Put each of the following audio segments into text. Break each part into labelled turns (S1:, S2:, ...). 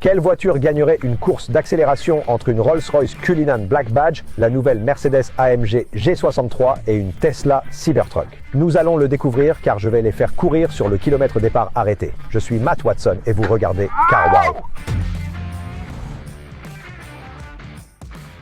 S1: Quelle voiture gagnerait une course d'accélération entre une Rolls-Royce Cullinan Black Badge, la nouvelle Mercedes AMG G63 et une Tesla Cybertruck? Nous allons le découvrir car je vais les faire courir sur le kilomètre départ arrêté. Je suis Matt Watson et vous regardez Car Wow.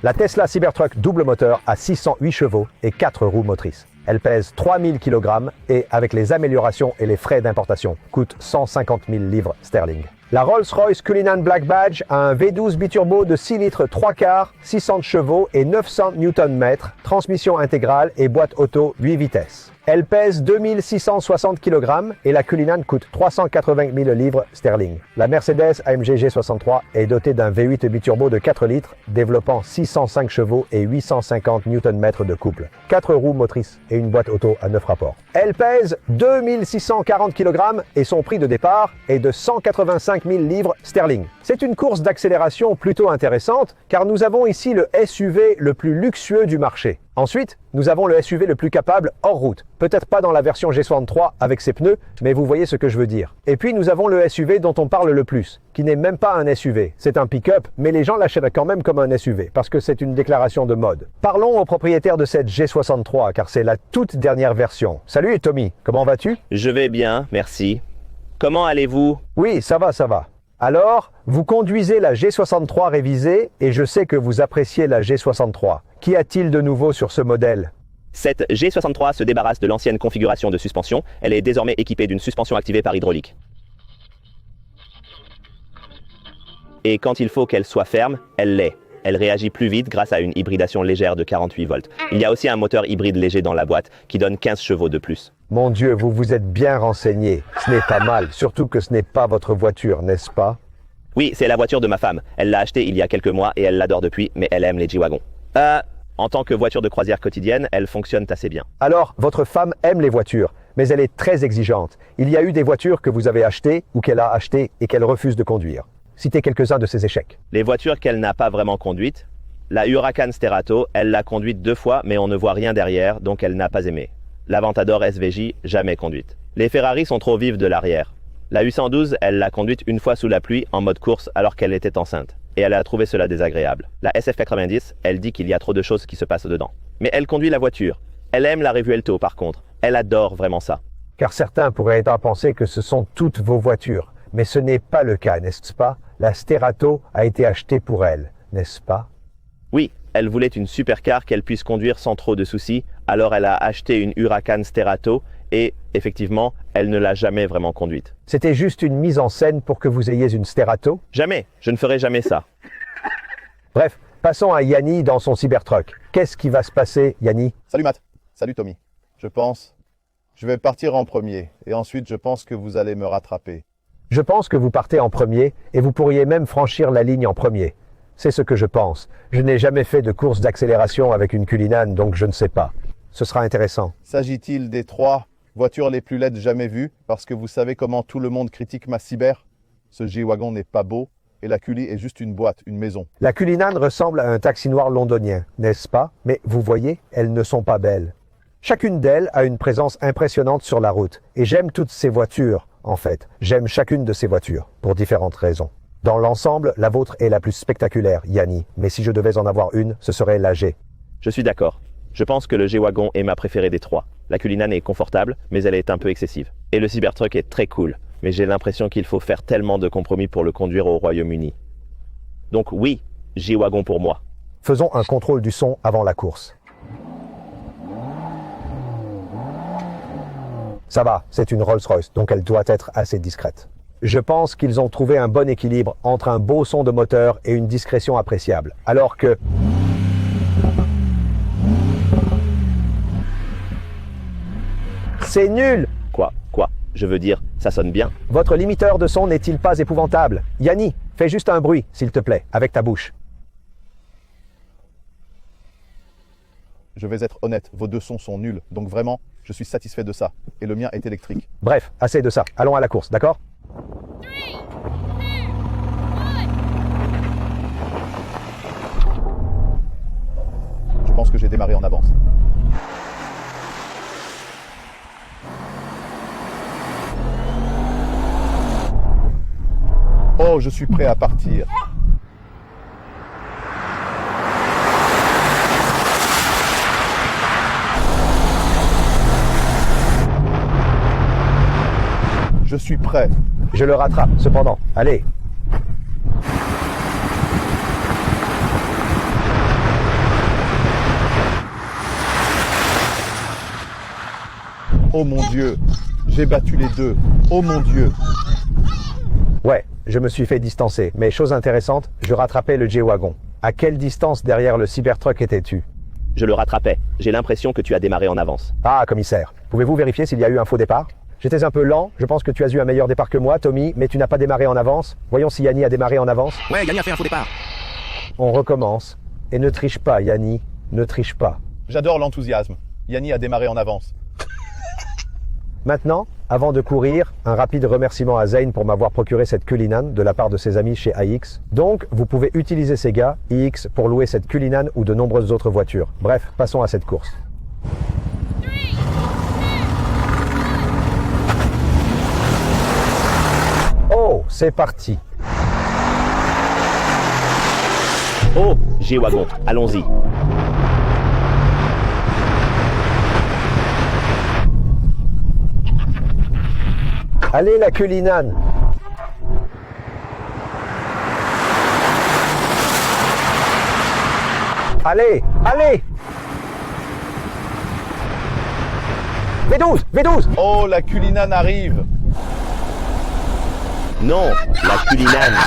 S1: La Tesla Cybertruck double moteur a 608 chevaux et 4 roues motrices. Elle pèse 3000 kg et, avec les améliorations et les frais d'importation, coûte 150 000 livres sterling. La Rolls-Royce Cullinan Black Badge a un V12 biturbo de 6 litres 3 quarts, 600 chevaux et 900 Nm, transmission intégrale et boîte auto 8 vitesses. Elle pèse 2660 kg et la Cullinan coûte 380 000 livres sterling. La Mercedes AMG G63 est dotée d'un V8 biturbo de 4 litres, développant 605 chevaux et 850 Nm de couple, 4 roues motrices et une boîte auto à 9 rapports. Elle pèse 2640 kg et son prix de départ est de 185 000 livres sterling. C'est une course d'accélération plutôt intéressante car nous avons ici le SUV le plus luxueux du marché. Ensuite, nous avons le SUV le plus capable hors route. Peut-être pas dans la version G63 avec ses pneus, mais vous voyez ce que je veux dire. Et puis nous avons le SUV dont on parle le plus, qui n'est même pas un SUV. C'est un pick-up, mais les gens l'achètent quand même comme un SUV, parce que c'est une déclaration de mode. Parlons au propriétaire de cette G63, car c'est la toute dernière version. Salut Tommy, comment vas-tu?
S2: Je vais bien, merci. Comment allez-vous?
S1: Oui, ça va, ça va. Alors, vous conduisez la G63 révisée et je sais que vous appréciez la G63. Qu'y a-t-il de nouveau sur ce modèle?
S2: Cette G63 se débarrasse de l'ancienne configuration de suspension. Elle est désormais équipée d'une suspension activée par hydraulique. Et quand il faut qu'elle soit ferme, elle l'est. Elle réagit plus vite grâce à une hybridation légère de 48 volts. Il y a aussi un moteur hybride léger dans la boîte qui donne 15 chevaux de plus.
S1: Mon Dieu, vous vous êtes bien renseigné. Ce n'est pas mal, surtout que ce n'est pas votre voiture, n'est-ce pas?
S2: Oui, c'est la voiture de ma femme. Elle l'a achetée il y a quelques mois et elle l'adore depuis, mais elle aime les G-Wagons. En tant que voiture de croisière quotidienne, elles fonctionnent assez bien.
S1: Alors, votre femme aime les voitures, mais elle est très exigeante. Il y a eu des voitures que vous avez achetées ou qu'elle a achetées et qu'elle refuse de conduire. Citez quelques-uns de ses échecs.
S2: Les voitures qu'elle n'a pas vraiment conduites. La Huracan Sterato, elle l'a conduite 2 fois, mais on ne voit rien derrière, donc elle n'a pas aimé. L'Aventador SVJ, jamais conduite. Les Ferrari sont trop vives de l'arrière. La U112, elle l'a conduite une fois sous la pluie en mode course alors qu'elle était enceinte. Et elle a trouvé cela désagréable. La SF90, elle dit qu'il y a trop de choses qui se passent dedans. Mais elle conduit la voiture. Elle aime la Revuelto par contre. Elle adore vraiment ça.
S1: Car certains pourraient être à penser que ce sont toutes vos voitures. Mais ce n'est pas le cas, n'est-ce pas? La Sterato a été achetée pour elle, n'est-ce pas?
S2: Oui, elle voulait une supercar qu'elle puisse conduire sans trop de soucis, alors elle a acheté une Huracan Sterato et, effectivement, elle ne l'a jamais vraiment conduite.
S1: C'était juste une mise en scène pour que vous ayez une Sterato?
S2: Jamais, je ne ferai jamais ça.
S1: Bref, passons à Yanni dans son Cybertruck. Qu'est-ce qui va se passer, Yanni?
S3: Salut Matt, salut Tommy. Je vais partir en premier et ensuite je pense que vous allez me rattraper.
S1: Je pense que vous partez en premier et vous pourriez même franchir la ligne en premier. C'est ce que je pense. Je n'ai jamais fait de course d'accélération avec une Cullinan, donc je ne sais pas. Ce sera intéressant.
S3: S'agit-il des 3 voitures les plus laides jamais vues? Parce que vous savez comment tout le monde critique ma Cyber? Ce G-Wagon n'est pas beau et la Cully est juste une boîte, une maison.
S1: La Cullinan ressemble à un taxi noir londonien, n'est-ce pas? Mais vous voyez, elles ne sont pas belles. Chacune d'elles a une présence impressionnante sur la route. Et j'aime toutes ces voitures, en fait. J'aime chacune de ces voitures, pour différentes raisons. Dans l'ensemble, la vôtre est la plus spectaculaire, Yanni. Mais si je devais en avoir une, ce serait la G.
S2: Je suis d'accord. Je pense que le G-Wagon est ma préférée des 3. La Cullinan est confortable, mais elle est un peu excessive. Et le Cybertruck est très cool, mais j'ai l'impression qu'il faut faire tellement de compromis pour le conduire au Royaume-Uni. Donc oui, G-Wagon pour moi.
S1: Faisons un contrôle du son avant la course. Ça va, c'est une Rolls-Royce, donc elle doit être assez discrète. Je pense qu'ils ont trouvé un bon équilibre entre un beau son de moteur et une discrétion appréciable. Alors que... C'est nul!
S2: Quoi? Je veux dire, ça sonne bien.
S1: Votre limiteur de son n'est-il pas épouvantable? Yanni, fais juste un bruit, s'il te plaît, avec ta bouche.
S3: Je vais être honnête, vos 2 sons sont nuls, donc vraiment, je suis satisfait de ça. Et le mien est électrique.
S1: Bref, assez de ça. Allons à la course, d'accord?
S4: 3, 2, 1.
S3: Je pense que j'ai démarré en avance. Oh, je suis prêt à partir. Je suis prêt.
S1: Je le rattrape, cependant. Allez.
S3: Oh mon Dieu, j'ai battu les deux. Oh mon Dieu.
S1: Ouais, je me suis fait distancer. Mais chose intéressante, je rattrapais le G-Wagon. À quelle distance derrière le Cybertruck étais-tu?
S2: Je le rattrapais. J'ai l'impression que tu as démarré en avance.
S1: Ah, commissaire. Pouvez-vous vérifier s'il y a eu un faux départ? J'étais un peu lent, je pense que tu as eu un meilleur départ que moi, Tommy, mais tu n'as pas démarré en avance. Voyons si Yanni a démarré en avance.
S4: Ouais, Yanni a fait un faux départ.
S1: On recommence. Et ne triche pas, Yanni. Ne triche pas.
S3: J'adore l'enthousiasme. Yanni a démarré en avance.
S1: Maintenant, avant de courir, un rapide remerciement à Zane pour m'avoir procuré cette Cullinan de la part de ses amis chez AX. Donc, vous pouvez utiliser ces gars, iX, pour louer cette Cullinan ou de nombreuses autres voitures. Bref, passons à cette course. Oh, c'est parti.
S2: Oh, G-Wagon, allons-y.
S1: Allez, la Cullinan. Allez, allez. V12, V12.
S3: Oh, la Cullinan arrive.
S2: Non, la Cullinan.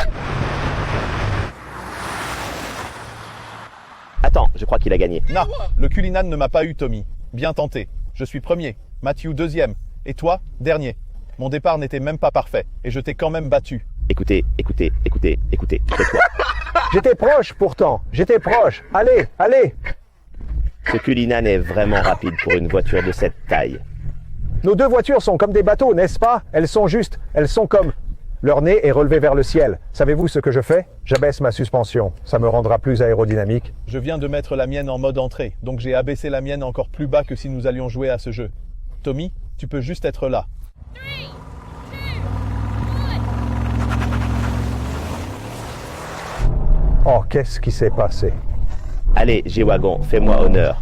S2: Attends, je crois qu'il a gagné.
S3: Non, le Cullinan ne m'a pas eu, Tommy. Bien tenté. Je suis premier. Matthew deuxième. Et toi, dernier. Mon départ n'était même pas parfait. Et je t'ai quand même battu.
S2: Écoutez, tais-toi.
S1: J'étais proche pourtant, j'étais proche. Allez, allez.
S2: Ce Cullinan est vraiment rapide pour une voiture de cette taille.
S1: Nos deux voitures sont comme des bateaux, n'est-ce pas? Elles sont comme... Leur nez est relevé vers le ciel. Savez-vous ce que je fais? J'abaisse ma suspension. Ça me rendra plus aérodynamique.
S3: Je viens de mettre la mienne en mode entrée. Donc j'ai abaissé la mienne encore plus bas que si nous allions jouer à ce jeu. Tommy, tu peux juste être là.
S1: Oh, qu'est-ce qui s'est passé?
S2: Allez, G-Wagon, fais-moi honneur.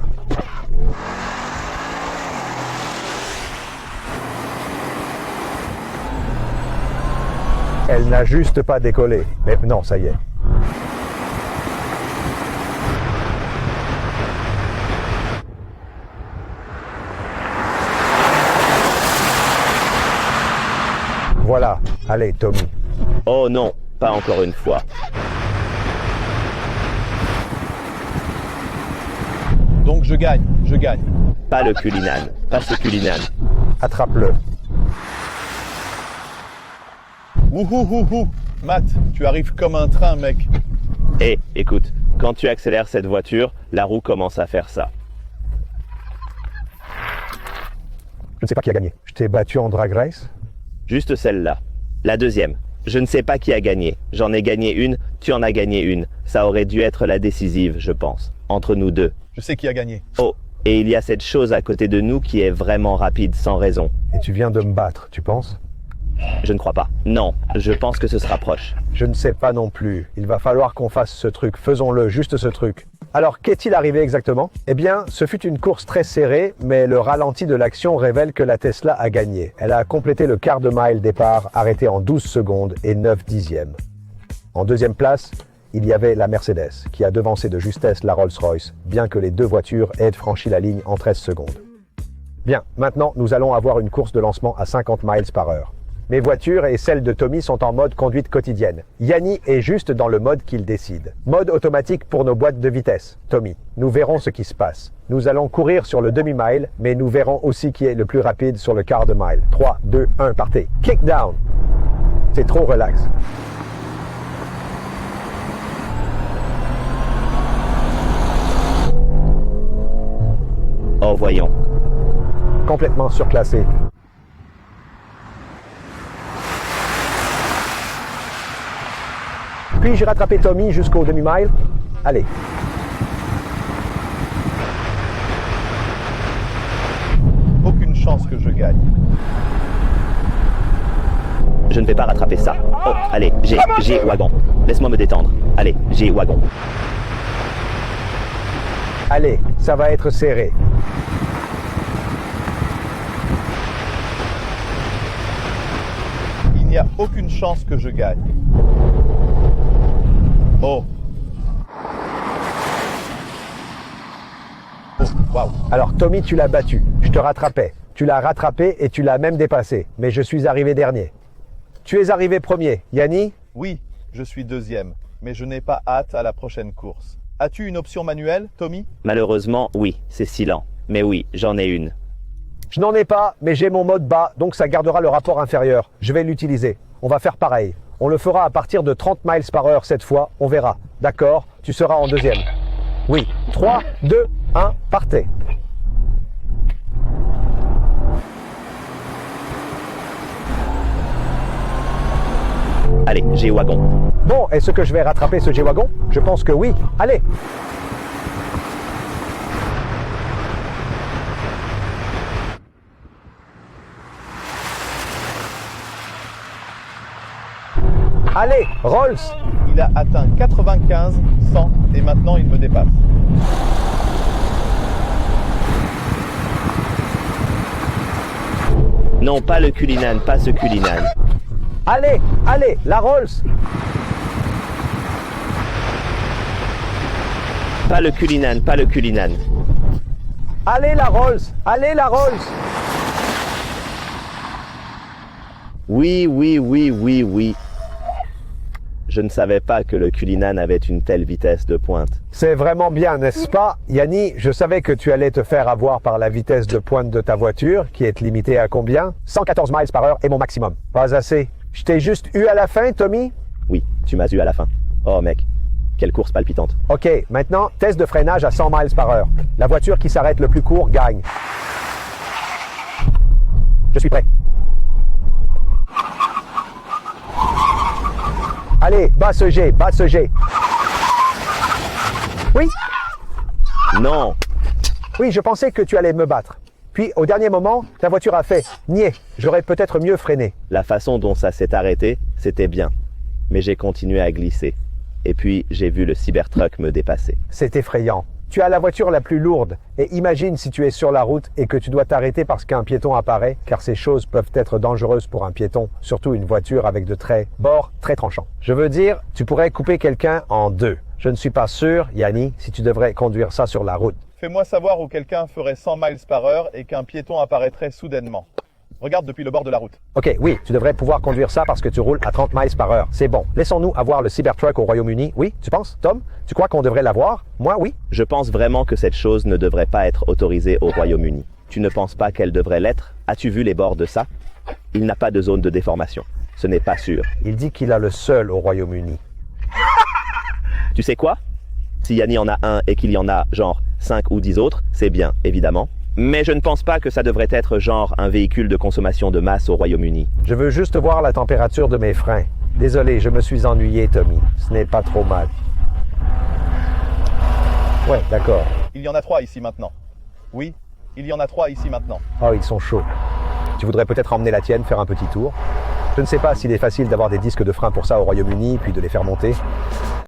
S1: Elle n'a juste pas décollé. Mais non, ça y est. Voilà. Allez, Tommy.
S2: Oh non, pas encore une fois.
S3: Donc je gagne, je gagne.
S2: Pas le Cullinan, pas ce Cullinan.
S1: Attrape-le.
S3: Wouhouhouhou. Matt, tu arrives comme un train, mec.
S2: Eh, écoute, quand tu accélères cette voiture, la roue commence à faire ça.
S1: Je ne sais pas qui a gagné. Je t'ai battu en drag race?
S2: Juste celle-là. La deuxième. Je ne sais pas qui a gagné. J'en ai gagné une, tu en as gagné une. Ça aurait dû être la décisive, je pense. Entre nous deux.
S3: Je sais qui a gagné.
S2: Oh, et il y a cette chose à côté de nous qui est vraiment rapide, sans raison.
S1: Et tu viens de me battre, tu penses?
S2: Je ne crois pas. Non, je pense que ce sera proche.
S1: Je ne sais pas non plus. Il va falloir qu'on fasse ce truc. Faisons-le, juste ce truc. Alors, qu'est-il arrivé exactement? Eh bien, ce fut une course très serrée, mais le ralenti de l'action révèle que la Tesla a gagné. Elle a complété le quart de mile départ, arrêté en 12 secondes et 9 dixièmes. En deuxième place, il y avait la Mercedes, qui a devancé de justesse la Rolls-Royce, bien que les deux voitures aient franchi la ligne en 13 secondes. Bien, maintenant, nous allons avoir une course de lancement à 50 miles par heure. Mes voitures et celles de Tommy sont en mode conduite quotidienne. Yanni est juste dans le mode qu'il décide. Mode automatique pour nos boîtes de vitesse. Tommy, nous verrons ce qui se passe. Nous allons courir sur le demi-mile, mais nous verrons aussi qui est le plus rapide sur le quart de mile. 3, 2, 1, partez. Kick down. C'est trop relax.
S2: Oh, voyons.
S1: Complètement surclassé. Puis j'ai rattrapé Tommy jusqu'au demi-mile. Allez.
S3: Aucune chance que je gagne.
S2: Je ne vais pas rattraper ça. Oh, allez, G-Wagon. Laisse-moi me détendre. Allez, G-Wagon.
S1: Allez, ça va être serré.
S3: Il n'y a aucune chance que je gagne. Oh. Oh, waouh.
S1: Alors Tommy, tu l'as battu. Je te rattrapais. Tu l'as rattrapé et tu l'as même dépassé. Mais je suis arrivé dernier. Tu es arrivé premier. Yanni?
S3: Oui, je suis deuxième, mais je n'ai pas hâte à la prochaine course. As-tu une option manuelle, Tommy?
S2: Malheureusement, oui, c'est si lent. Mais oui, j'en ai une.
S1: Je n'en ai pas, mais j'ai mon mode bas, donc ça gardera le rapport inférieur. Je vais l'utiliser. On va faire pareil. On le fera à partir de 30 miles par heure cette fois. On verra. D'accord? Tu seras en deuxième. Oui. 3, 2, 1, partez.
S2: Allez, G-Wagon.
S1: Bon, est-ce que je vais rattraper ce G-Wagon? Je pense que oui. Allez! Allez, Rolls!
S3: Il a atteint 95, 100 et maintenant il me dépasse.
S2: Non, pas le Cullinan, pas ce Cullinan.
S1: Allez, allez, la Rolls!
S2: Pas le Cullinan, pas le Cullinan.
S1: Allez, la Rolls! Allez, la Rolls!
S2: Oui, oui, oui, oui, oui. Je ne savais pas que le Cullinan avait une telle vitesse de pointe.
S1: C'est vraiment bien, n'est-ce pas? Yanni, je savais que tu allais te faire avoir par la vitesse de pointe de ta voiture, qui est limitée à combien? 114 miles par heure est mon maximum. Pas assez. Je t'ai juste eu à la fin, Tommy?
S2: Oui, tu m'as eu à la fin. Oh mec, quelle course palpitante.
S1: Ok, maintenant, test de freinage à 100 miles par heure. La voiture qui s'arrête le plus court gagne. Je suis prêt. Allez, bas ce G, bas ce G. Oui,
S2: Non,
S1: oui, je pensais que tu allais me battre. Puis, au dernier moment, ta voiture a fait « Niais, j'aurais peut-être mieux freiné.
S2: la façon dont ça s'est arrêté, c'était bien. Mais j'ai continué à glisser. Et puis, j'ai vu le Cybertruck me dépasser. »
S1: C'est effrayant. Tu as la voiture la plus lourde. Et imagine si tu es sur la route et que tu dois t'arrêter parce qu'un piéton apparaît, car ces choses peuvent être dangereuses pour un piéton, surtout une voiture avec de bords très tranchants. Je veux dire, tu pourrais couper quelqu'un en deux. Je ne suis pas sûr, Yanni, si tu devrais conduire ça sur la route.
S3: Fais-moi savoir où quelqu'un ferait 100 miles par heure et qu'un piéton apparaîtrait soudainement. Regarde depuis le bord de la route.
S1: Ok, oui, tu devrais pouvoir conduire ça parce que tu roules à 30 miles par heure. C'est bon. Laissons-nous avoir le Cybertruck au Royaume-Uni. Oui, tu penses, Tom? Tu crois qu'on devrait l'avoir? Moi, oui.
S2: Je pense vraiment que cette chose ne devrait pas être autorisée au Royaume-Uni. Tu ne penses pas qu'elle devrait l'être? As-tu vu les bords de ça? Il n'a pas de zone de déformation. Ce n'est pas sûr.
S1: Il dit qu'il a le seul au Royaume-Uni.
S2: Tu sais quoi? Si Yanni en a un et qu'il y en a genre 5 ou 10 autres, c'est bien, évidemment. Mais je ne pense pas que ça devrait être genre un véhicule de consommation de masse au Royaume-Uni.
S1: Je veux juste voir la température de mes freins. Désolé, je me suis ennuyé, Tommy. Ce n'est pas trop mal. Ouais, d'accord.
S3: Il y en a 3 ici maintenant. Oui, il y en a 3 ici maintenant.
S1: Oh, ils sont chauds. Tu voudrais peut-être emmener la tienne faire un petit tour. Je ne sais pas s'il est facile d'avoir des disques de frein pour ça au Royaume-Uni, puis de les faire monter.